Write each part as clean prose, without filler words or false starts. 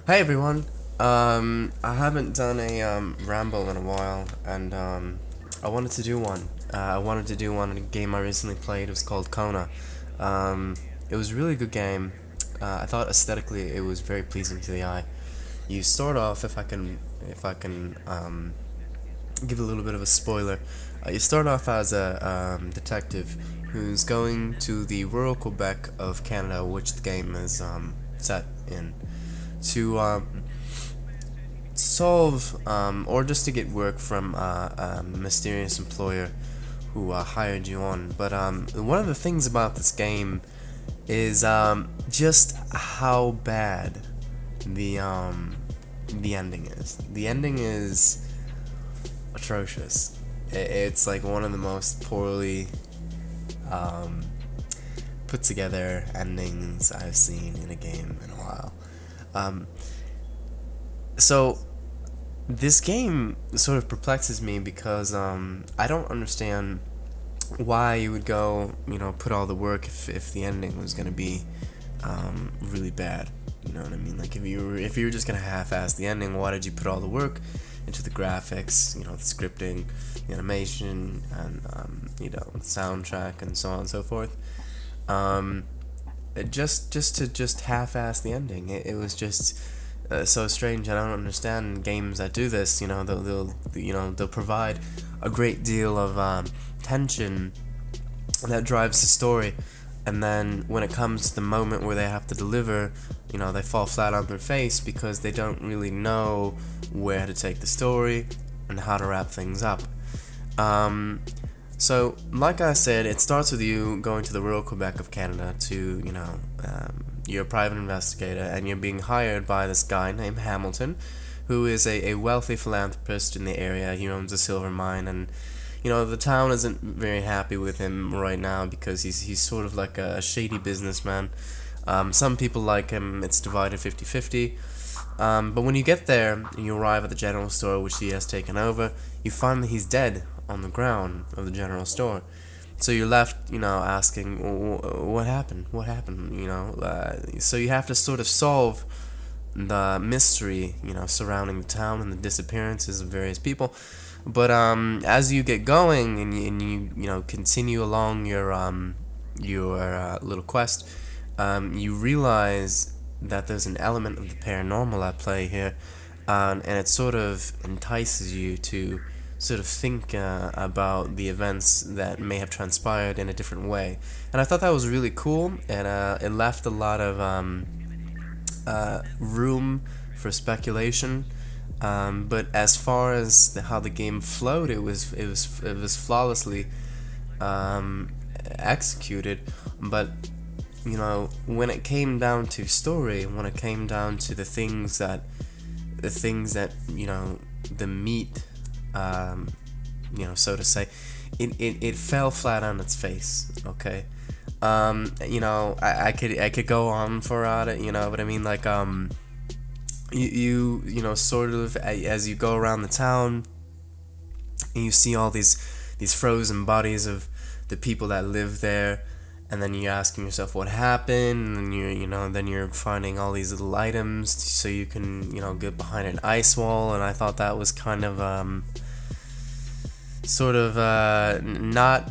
Hey everyone. I haven't done a ramble in a while, and I wanted to do one. I wanted to do one in a game I recently played. It was called Kona. It was a really good game. I thought aesthetically it was very pleasing to the eye. You start off, if I can give a little bit of a spoiler. You start off as a detective who's going to the rural Quebec of Canada, which the game is set in, to solve or just to get work from a mysterious employer who hired you on. But one of the things about this game is just how bad the um, the ending is. The ending is atrocious. It's like one of the most poorly um, put together endings I've seen in a game in a while. Um, so this game sort of perplexes me because I don't understand why you would go, put all the work if the ending was gonna be really bad. You know what I mean? Like if you were just gonna half-ass the ending, why did you put all the work into the graphics, the scripting, the animation, and the soundtrack, and so on and so forth? Um, just half-ass the ending. It was just so strange. I don't understand games that do this. They'll provide a great deal of tension that drives the story, and then when it comes to the moment where they have to deliver, they fall flat on their face because they don't really know where to take the story and how to wrap things up. So, like I said, it starts with you going to the rural Quebec of Canada to, you're a private investigator, and you're being hired by this guy named Hamilton, who is a wealthy philanthropist in the area. He owns a silver mine, and, the town isn't very happy with him right now because he's sort of like a shady businessman. Some people like him, it's divided 50-50. But when you get there, and you arrive at the general store which he has taken over, you find that he's dead on the ground of the general store. So you're left, asking, what happened? What happened? So you have to sort of solve the mystery, surrounding the town and the disappearances of various people. But as you get going and you continue along your little quest, you realize that there's an element of the paranormal at play here, and it sort of entices you to sort of think about the events that may have transpired in a different way. And I thought that was really cool, and it left a lot of room for speculation. But as far as how the game flowed, it was flawlessly executed. But when it came down to story, when it came down to the things that the meat, so to say, it fell flat on its face. Okay. I could go on for it, but I mean, like, sort of, as you go around the town and you see all these frozen bodies of the people that live there, and then you're asking yourself what happened, and then you're finding all these little items so you can get behind an ice wall. And I thought that was kind of sort of not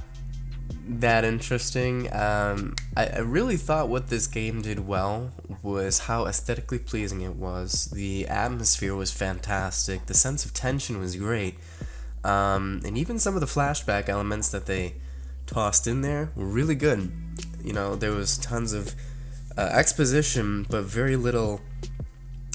that interesting. I really thought what this game did well was how aesthetically pleasing it was. The atmosphere was fantastic. The sense of tension was great. And even some of the flashback elements that they tossed in there were really good. There was tons of exposition, but very little,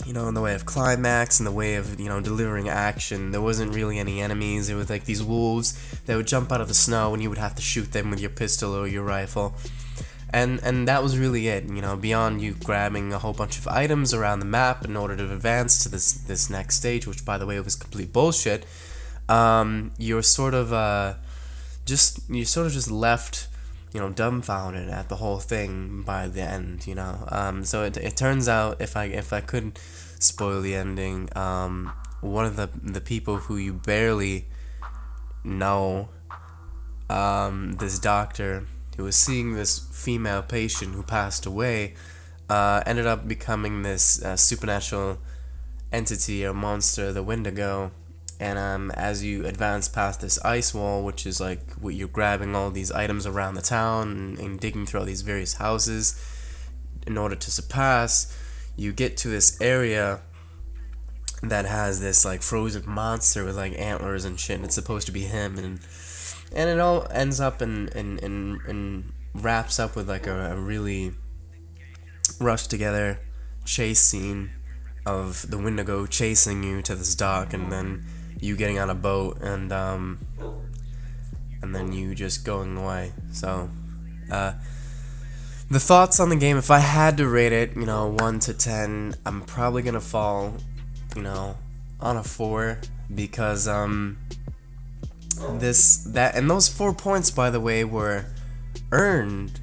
in the way of climax, in the way of, delivering action. There wasn't really any enemies. There was like these wolves that would jump out of the snow and you would have to shoot them with your pistol or your rifle. And that was really it, beyond you grabbing a whole bunch of items around the map in order to advance to this next stage, which, by the way, was complete bullshit. You're sort of just left, dumbfounded at the whole thing by the end. So it turns out, if I could spoil the ending, one of the people who you barely know, this doctor who was seeing this female patient who passed away, ended up becoming this supernatural entity or monster, the Wendigo. And as you advance past this ice wall, which is like what you're grabbing all these items around the town and digging through all these various houses in order to surpass, you get to this area that has this like frozen monster with like antlers and shit, and it's supposed to be him, and it all ends up and wraps up with like a really rushed together chase scene of the Wendigo chasing you to this dock, and then you getting on a boat, and then you just going away. So the thoughts on the game, if I had to rate it, 1 to 10, I'm probably gonna fall, on a 4, because and those 4 points, by the way, were earned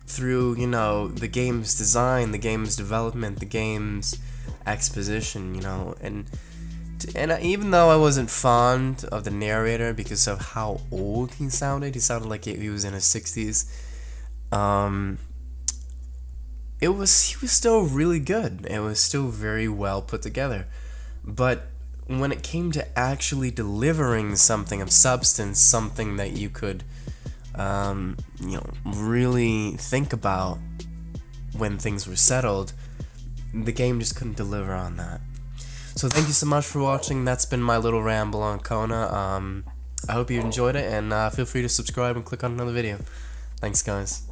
through, the game's design, the game's development, the game's exposition, and even though I wasn't fond of the narrator because of how old he sounded like he was in his 60s, he was still really good. It was still very well put together. But when it came to actually delivering something of substance, something that you could, really think about when things were settled, the game just couldn't deliver on that. So thank you so much for watching. That's been my little ramble on Kona. I hope you enjoyed it, and feel free to subscribe and click on another video. Thanks, guys.